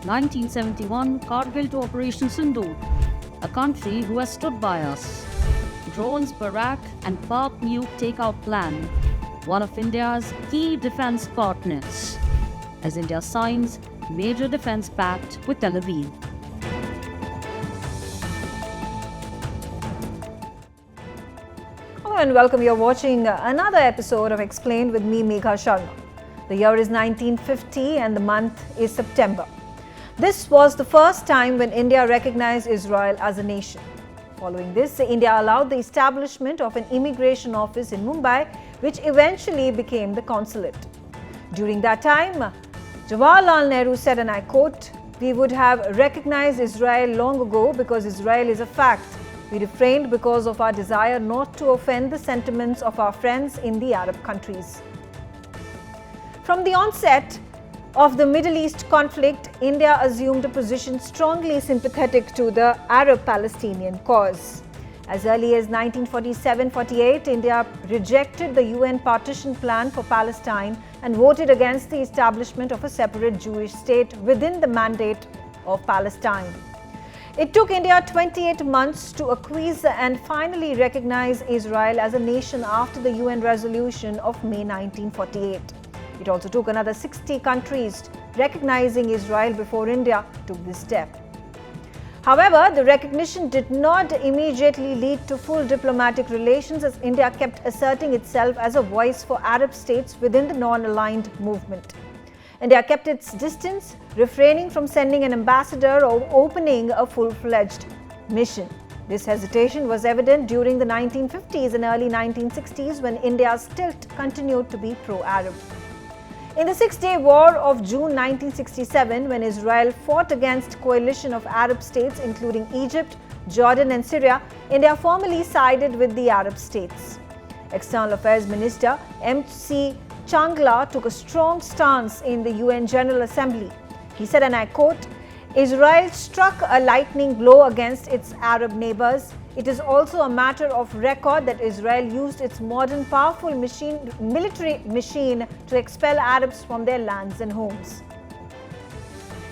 1971 Kargil to Operation Sindoor, a country who has stood by us. Drones, Barak and Pak nuke takeout plan, one of India's key defense partners, as India signs major defense pact with Tel Aviv. Hello and welcome. You're watching another episode of Explained with me, Megha Sharma. The year is 1950 and the month is September. This was the first time when India recognized Israel as a nation. Following this, India allowed the establishment of an immigration office in Mumbai, which eventually became the consulate. During that time, Jawaharlal Nehru said, and I quote, "We would have recognized Israel long ago because Israel is a fact. We refrained because of our desire not to offend the sentiments of our friends in the Arab countries." From the onset of the Middle East conflict, India assumed a position strongly sympathetic to the Arab-Palestinian cause. As early as 1947-48, India rejected the UN partition plan for Palestine and voted against the establishment of a separate Jewish state within the mandate of Palestine. It took India 28 months to acquiesce and finally recognize Israel as a nation after the UN resolution of May 1948. It also took another 60 countries recognizing Israel before India took this step. However, the recognition did not immediately lead to full diplomatic relations, as India kept asserting itself as a voice for Arab states within the non-aligned movement. India kept its distance, refraining from sending an ambassador or opening a full-fledged mission. This hesitation was evident during the 1950s and early 1960s, when India's tilt continued to be pro-Arab. In the Six-Day War of June 1967, when Israel fought against a coalition of Arab states including Egypt, Jordan and Syria, India formally sided with the Arab states. External Affairs Minister M.C. Changla took a strong stance in the UN General Assembly. He said, and I quote, "Israel struck a lightning blow against its Arab neighbors. It is also a matter of record that Israel used its modern powerful military machine to expel Arabs from their lands and homes."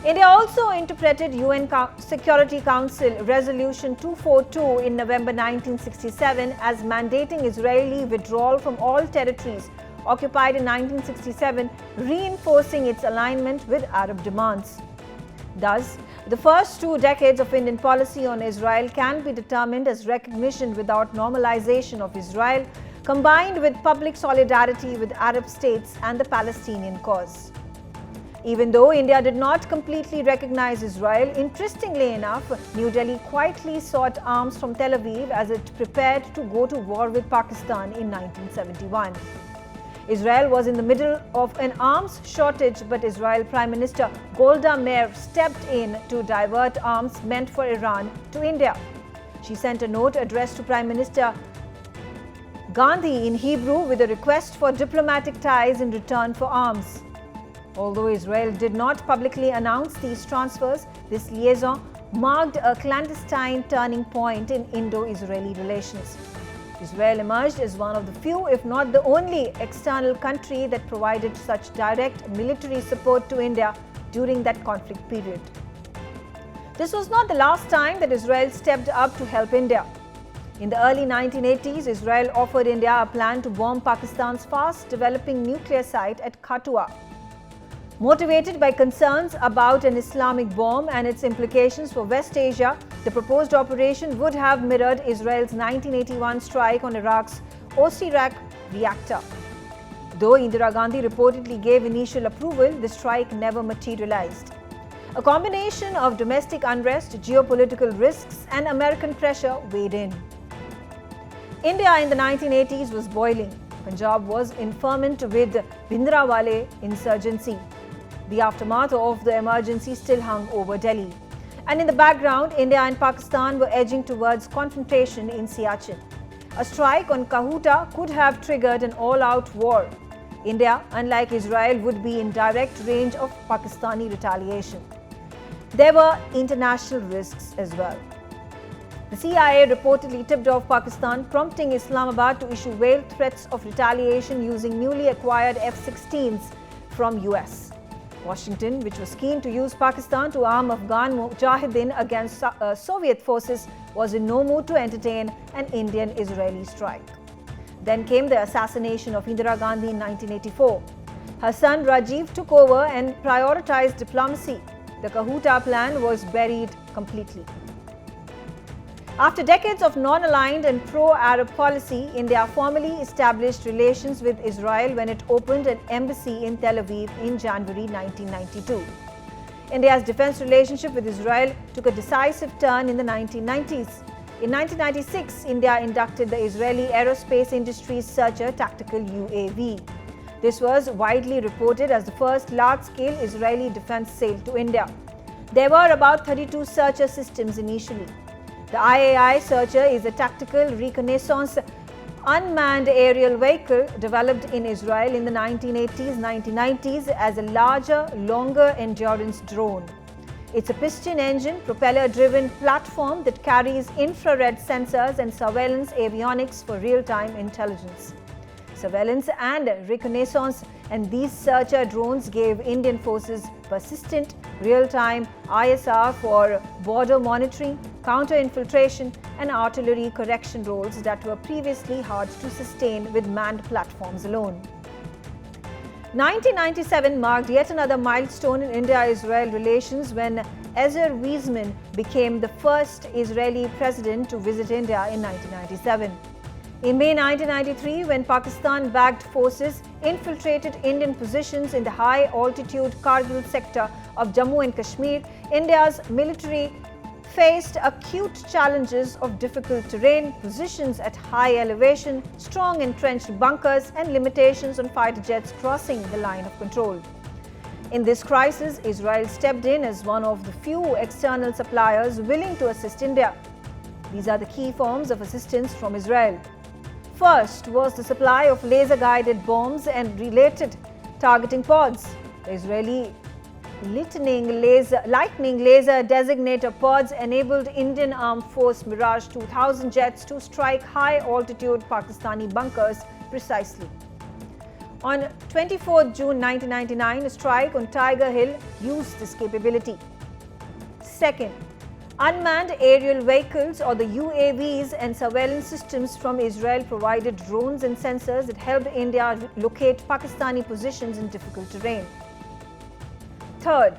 India also interpreted UN Security Council Resolution 242 in November 1967 as mandating Israeli withdrawal from all territories occupied in 1967, reinforcing its alignment with Arab demands. Thus, the first 2 decades of Indian policy on Israel can be determined as recognition without normalization of Israel, combined with public solidarity with Arab states and the Palestinian cause. Even though India did not completely recognize Israel, interestingly enough, New Delhi quietly sought arms from Tel Aviv as it prepared to go to war with Pakistan in 1971. Israel was in the middle of an arms shortage, but Israel Prime Minister Golda Meir stepped in to divert arms meant for Iran to India. She sent a note addressed to Prime Minister Gandhi in Hebrew with a request for diplomatic ties in return for arms. Although Israel did not publicly announce these transfers, this liaison marked a clandestine turning point in Indo-Israeli relations. Israel emerged as one of the few, if not the only, external country that provided such direct military support to India during that conflict period. This was not the last time that Israel stepped up to help India. In the early 1980s, Israel offered India a plan to bomb Pakistan's fast-developing nuclear site at Kathua. Motivated by concerns about an Islamic bomb and its implications for West Asia, the proposed operation would have mirrored Israel's 1981 strike on Iraq's Osirak reactor. Though Indira Gandhi reportedly gave initial approval, the strike never materialized. A combination of domestic unrest, geopolitical risks, and American pressure weighed in. India in the 1980s was boiling. Punjab was in ferment with Bhindranwale insurgency. The aftermath of the emergency still hung over Delhi. And in the background, India and Pakistan were edging towards confrontation in Siachen. A strike on Kahuta could have triggered an all-out war. India, unlike Israel, would be in direct range of Pakistani retaliation. There were international risks as well. The CIA reportedly tipped off Pakistan, prompting Islamabad to issue veiled threats of retaliation using newly acquired F-16s from US. Washington, which was keen to use Pakistan to arm Afghan Mujahideen against Soviet forces, was in no mood to entertain an Indian-Israeli strike. Then came the assassination of Indira Gandhi in 1984. Her son Rajiv took over and prioritized diplomacy. The Kahuta plan was buried completely. After decades of non-aligned and pro-Arab policy, India formally established relations with Israel when it opened an embassy in Tel Aviv in January 1992. India's defense relationship with Israel took a decisive turn in the 1990s. In 1996, India inducted the Israeli Aerospace Industries Searcher tactical UAV. This was widely reported as the first large-scale Israeli defense sale to India. There were about 32 Searcher systems initially. The IAI Searcher is a tactical reconnaissance unmanned aerial vehicle developed in Israel in the 1980s-1990s as a larger, longer endurance drone. It's a piston engine, propeller-driven platform that carries infrared sensors and surveillance avionics for real-time intelligence. Surveillance and reconnaissance and these Searcher drones gave Indian forces persistent, real-time ISR for border monitoring, counter-infiltration and artillery correction roles that were previously hard to sustain with manned platforms alone. 1997 marked yet another milestone in India-Israel relations when Ezer Weizmann became the first Israeli president to visit India in 1997. In May 1993, when Pakistan-backed forces infiltrated Indian positions in the high-altitude Kargil sector of Jammu and Kashmir, India's military faced acute challenges of difficult terrain, positions at high elevation, strong entrenched bunkers, and limitations on fighter jets crossing the line of control. In this crisis, Israel stepped in as one of the few external suppliers willing to assist India. These are the key forms of assistance from Israel. First was the supply of laser-guided bombs and related targeting pods. The Israeli lightning laser designator pods enabled Indian Armed Force Mirage 2000 jets to strike high-altitude Pakistani bunkers precisely. On 24 June 1999, a strike on Tiger Hill used this capability. Second, unmanned aerial vehicles or the UAVs and surveillance systems from Israel provided drones and sensors that helped India locate Pakistani positions in difficult terrain. Third,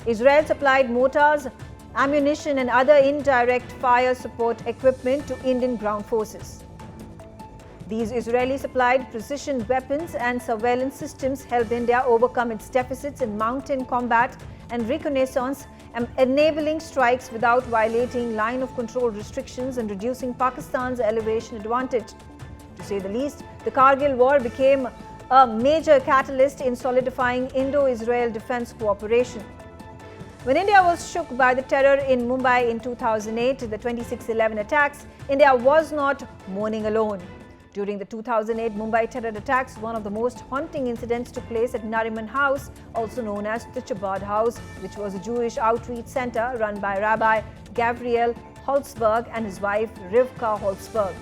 Israel supplied mortars, ammunition and other indirect fire support equipment to Indian ground forces. These Israeli-supplied precision weapons and surveillance systems helped India overcome its deficits in mountain combat and reconnaissance, enabling strikes without violating line of control restrictions and reducing Pakistan's elevation advantage. To say the least, the Kargil War became a major catalyst in solidifying Indo-Israel defense cooperation. When India was shook by the terror in Mumbai in 2008, the 26/11 attacks, India was not mourning alone. During the 2008 Mumbai terror attacks, one of the most haunting incidents took place at Nariman House, also known as the Chabad House, which was a Jewish outreach center run by Rabbi Gabriel Holzberg and his wife Rivka Holzberg.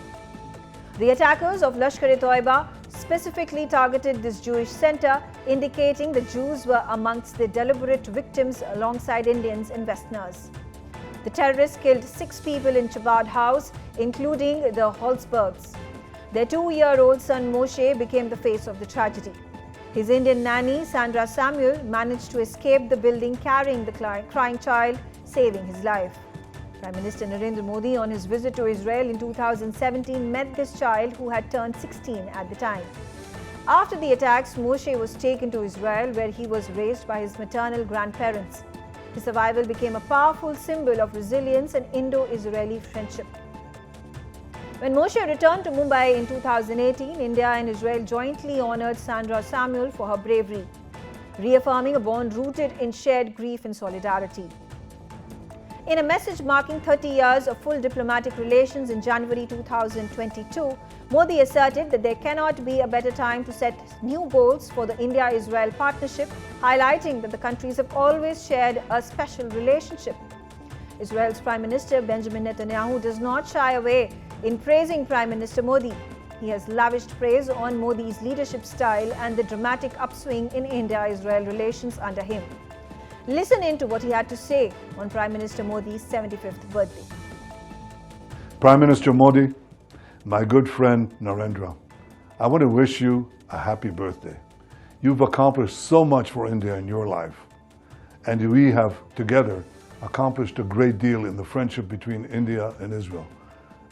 The attackers of Lashkar-e-Toiba specifically targeted this Jewish center, indicating the Jews were amongst the deliberate victims alongside Indians and Westerners. The terrorists killed 6 people in Chabad House, including the Holzbergs. Their 2-year-old son Moshe became the face of the tragedy. His Indian nanny, Sandra Samuel, managed to escape the building carrying the crying child, saving his life. Prime Minister Narendra Modi, on his visit to Israel in 2017, met this child who had turned 16 at the time. After the attacks, Moshe was taken to Israel, where he was raised by his maternal grandparents. His survival became a powerful symbol of resilience and Indo-Israeli friendship. When Moshe returned to Mumbai in 2018, India and Israel jointly honored Sandra Samuel for her bravery, reaffirming a bond rooted in shared grief and solidarity. In a message marking 30 years of full diplomatic relations in January 2022, Modi asserted that there cannot be a better time to set new goals for the India-Israel partnership, highlighting that the countries have always shared a special relationship. Israel's Prime Minister Benjamin Netanyahu does not shy away in praising Prime Minister Modi. He has lavished praise on Modi's leadership style and the dramatic upswing in India-Israel relations under him. Listen in to what he had to say on Prime Minister Modi's 75th birthday. Prime Minister Modi, my good friend Narendra, I want to wish you a happy birthday. You've accomplished so much for India in your life, and we have together accomplished a great deal in the friendship between India and Israel.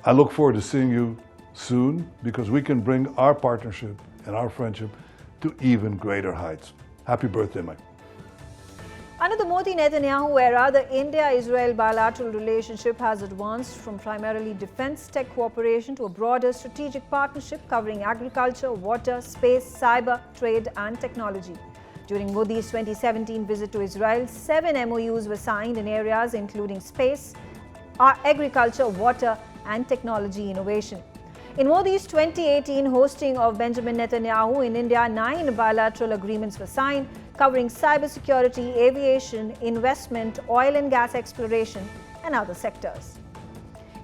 I look forward to seeing you soon because we can bring our partnership and our friendship to even greater heights. Happy birthday, Mike. Under the Modi-Netanyahu era, the India-Israel bilateral relationship has advanced from primarily defense tech cooperation to a broader strategic partnership covering agriculture, water, space, cyber, trade and technology. During Modi's 2017 visit to Israel, 7 MOUs were signed in areas including space, agriculture, water and technology innovation. In Modi's 2018 hosting of Benjamin Netanyahu in India, 9 bilateral agreements were signed covering cybersecurity, aviation, investment, oil and gas exploration and other sectors.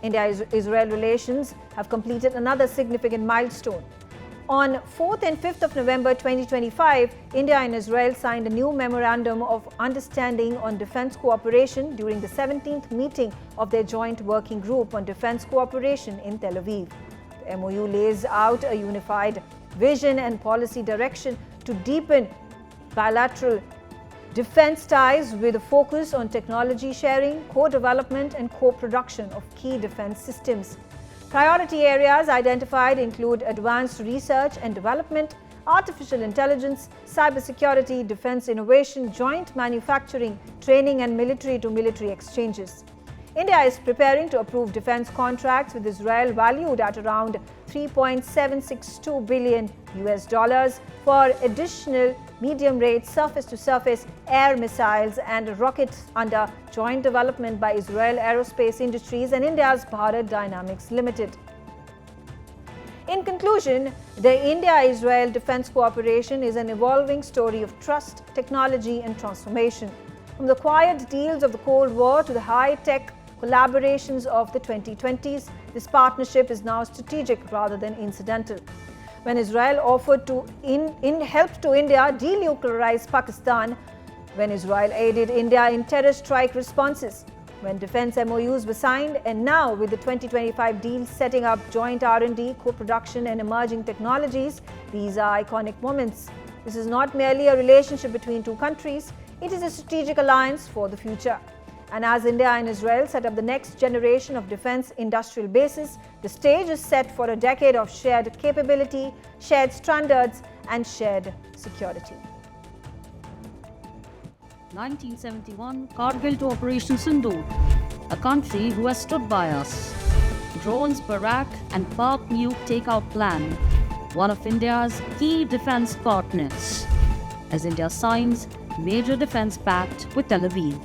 India-Israel relations have completed another significant milestone. On 4th and 5th of November 2025, India and Israel signed a new Memorandum of Understanding on Defense Cooperation during the 17th meeting of their Joint Working Group on Defense Cooperation in Tel Aviv. The MOU lays out a unified vision and policy direction to deepen bilateral defense ties with a focus on technology sharing, co-development and co-production of key defense systems. Priority areas identified include advanced research and development, artificial intelligence, cybersecurity, defense innovation, joint manufacturing, training and military-to-military exchanges. India is preparing to approve defense contracts with Israel valued at around $3.762 billion for additional medium-range surface-to-surface air missiles and rockets under joint development by Israel Aerospace Industries and India's Bharat Dynamics Limited. In conclusion, the India-Israel defense cooperation is an evolving story of trust, technology and transformation. From the quiet deals of the Cold War to the high-tech collaborations of the 2020s, this partnership is now strategic rather than incidental. When Israel offered to help to India denuclearize Pakistan, when Israel aided India in terror strike responses, when defense MOUs were signed, and now with the 2025 deal setting up joint R&D, co-production and emerging technologies, these are iconic moments. This is not merely a relationship between two countries, it is a strategic alliance for the future. And as India and Israel set up the next generation of defense industrial bases, the stage is set for a decade of shared capability, shared standards, and shared security. 1971, Kargil to Operation Sindoor, a country who has stood by us. Drones, Barak, and Pak nuke takeout plan, one of India's key defense partners, as India signs major defense pact with Tel Aviv.